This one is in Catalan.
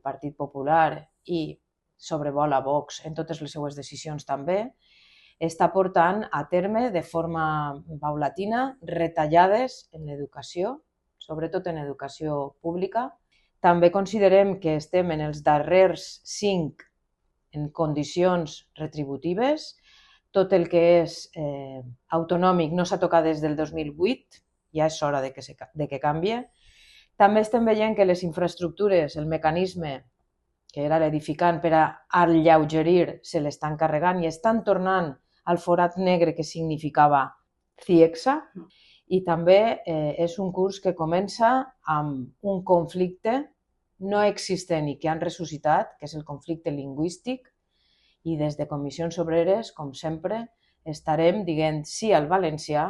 Partit Popular i sobrevola Vox en totes les seues decisions també, està portant a terme de forma paulatina retallades en l'educació, sobretot en educació pública. També considerem que estem en els darrers 5 en condicions retributives. Tot el que és autonòmic no s'ha tocat des del 2008, ja és hora de que canvie. També estem veient que les infraestructures, el mecanisme que era l'edificant per a alleugerir, se l'estan carregant i estan tornant al forat negre que significava CIEXA, i també és un curs que comença amb un conflicte no existent i que han ressuscitat, que és el conflicte lingüístic, i des de Comissions Obreres, com sempre, estarem dient sí al valencià